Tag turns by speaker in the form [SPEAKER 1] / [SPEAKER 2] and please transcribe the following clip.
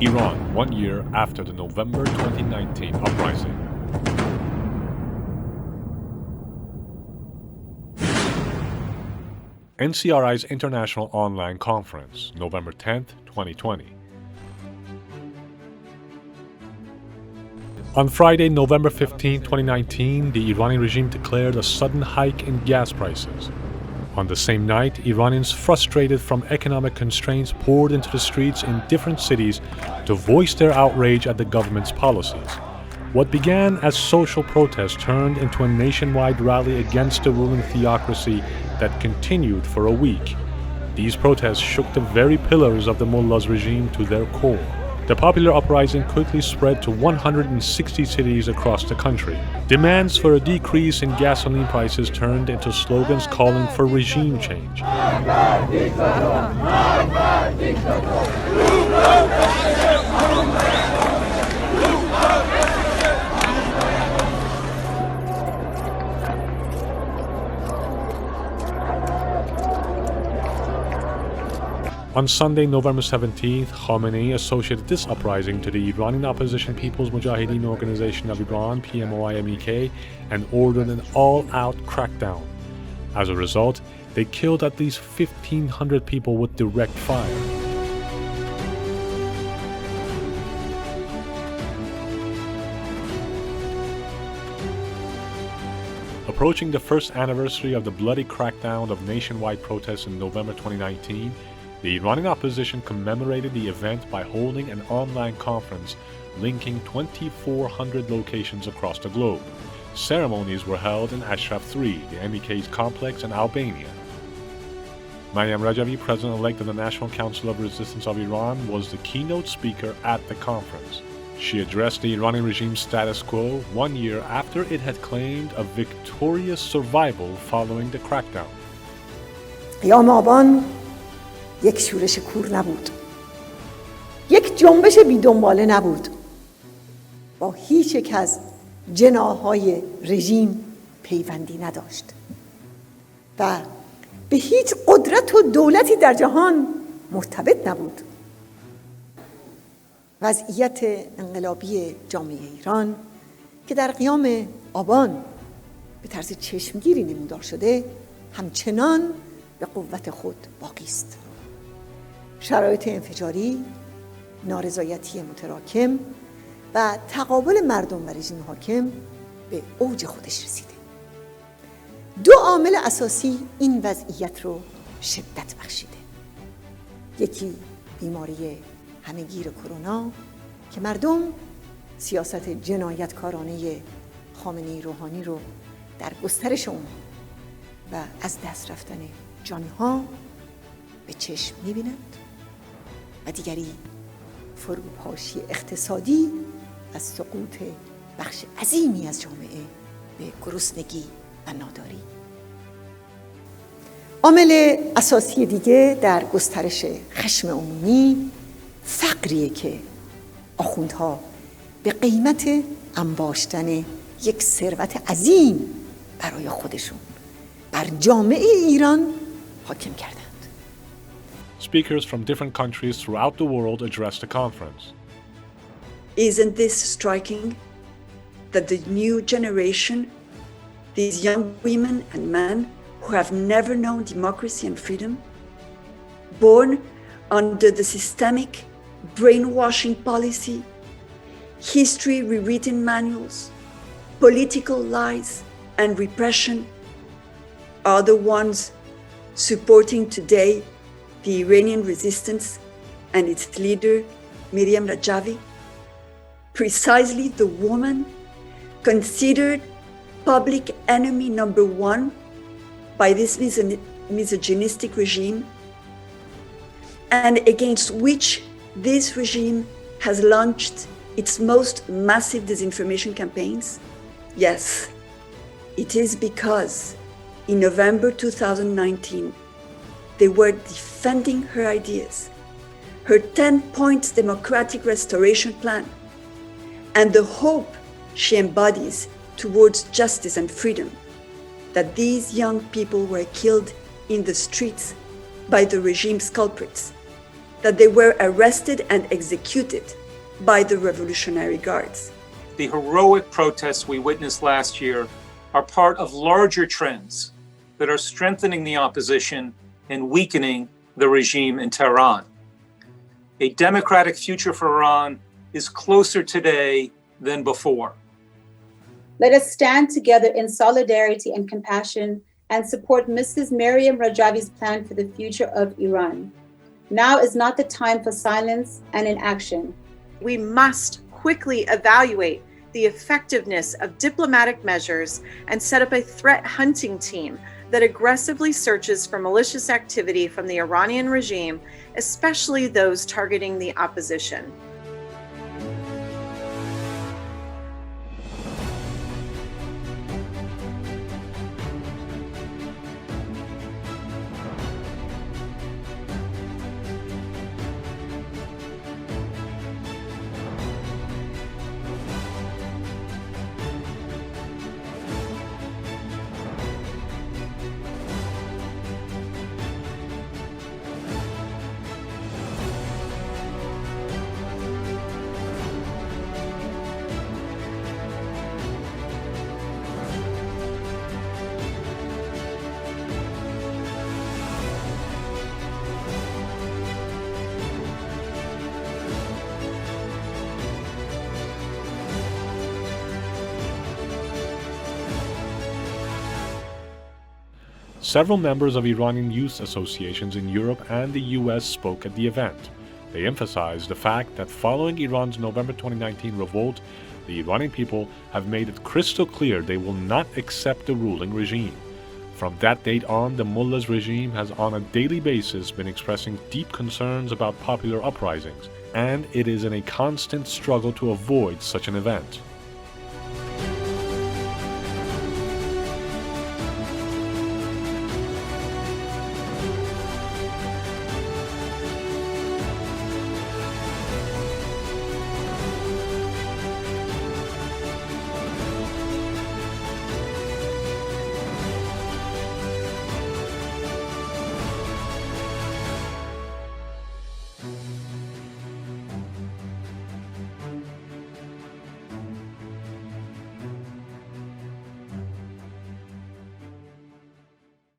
[SPEAKER 1] Iran, 1 year after the November 2019 uprising. NCRI's International Online Conference, November 10, 2020. On Friday, November 15, 2019, the Iranian regime declared a sudden hike in gas prices. On the same night, Iranians frustrated from economic constraints poured into the streets in different cities to voice their outrage at the government's policies. What began as social protests turned into a nationwide rally against the ruling theocracy that continued for a week. These protests shook the very pillars of the mullah's regime to their core. The popular uprising quickly spread to 160 cities across the country. Demands for a decrease in gasoline prices turned into slogans calling for regime change. On Sunday, November 17th, Khamenei associated this uprising to the Iranian opposition People's Mojahedin Organization of Iran, PMOI, and ordered an all-out crackdown. As a result, they killed at least 1,500 people with direct fire. Approaching the first anniversary of the bloody crackdown of nationwide protests in November 2019, the Iranian opposition commemorated the event by holding an online conference linking 2,400 locations across the globe. Ceremonies were held in Ashraf 3, the MEK's complex in Albania. Maryam Rajavi, president-elect of the National Council of Resistance of Iran, was the keynote speaker at the conference. She addressed the Iranian regime's status quo 1 year after it had claimed a victorious survival following the crackdown.
[SPEAKER 2] یک شورش کور نبود، یک جنبش بی دنباله نبود، با هیچ یک از جناح‌های رژیم پیوندی نداشت و به هیچ قدرت و دولتی در جهان مرتبط نبود. وضعیت انقلابی جامعه ایران که در قیام آبان به طرز چشمگیری نمودار شده همچنان به قوت خود باقی است. شرایط انفجاری، نارضایتی متراکم و تقابل مردم و رژیم حاکم به اوج خودش رسیده. دو عامل اساسی این وضعیت رو شدت بخشیده. یکی بیماری همهگیر کرونا که مردم سیاست جنایتکارانه خامنه‌ای روحانی رو در گسترش اون و از دست رفتن جانها به چشم می‌بینند و دیگری فروپاشی اقتصادی از سقوط بخش عظیمی از جامعه به گرسنگی و ناداری. عامل اساسی دیگه در گسترش خشم عمومی فقریه که آخوندها به قیمت انباشتن یک ثروت عظیم برای خودشون بر جامعه ایران حاکم کردند.
[SPEAKER 1] Speakers from different countries throughout the world addressed the conference.
[SPEAKER 3] Isn't this striking that the new generation, these young women and men who have never known democracy and freedom, born under the systemic brainwashing policy, history rewritten manuals, political lies and repression, are the ones supporting today the Iranian resistance and its leader, Maryam Rajavi, precisely the woman considered public enemy number one by this misogynistic regime, and against which this regime has launched its most massive disinformation campaigns? Yes, it is because in November 2019, they were defending her ideas, her 10-point democratic restoration plan, and the hope she embodies towards justice and freedom, that these young people were killed in the streets by the regime's culprits, that they were arrested and executed by the Revolutionary Guards.
[SPEAKER 4] The heroic protests we witnessed last year are part of larger trends that are strengthening the opposition and weakening the regime in Tehran. A democratic future for Iran is closer today than before.
[SPEAKER 5] Let us stand together in solidarity and compassion and support Mrs. Maryam Rajavi's plan for the future of Iran. Now is not the time for silence and inaction.
[SPEAKER 6] We must quickly evaluate the effectiveness of diplomatic measures and set up a threat hunting team that aggressively searches for malicious activity from the Iranian regime, especially those targeting the opposition.
[SPEAKER 1] Several members of Iranian youth associations in Europe and the US spoke at the event. They emphasized the fact that following Iran's November 2019 revolt, the Iranian people have made it crystal clear they will not accept the ruling regime. From that date on, the mullah's regime has on a daily basis been expressing deep concerns about popular uprisings, and it is in a constant struggle to avoid such an event.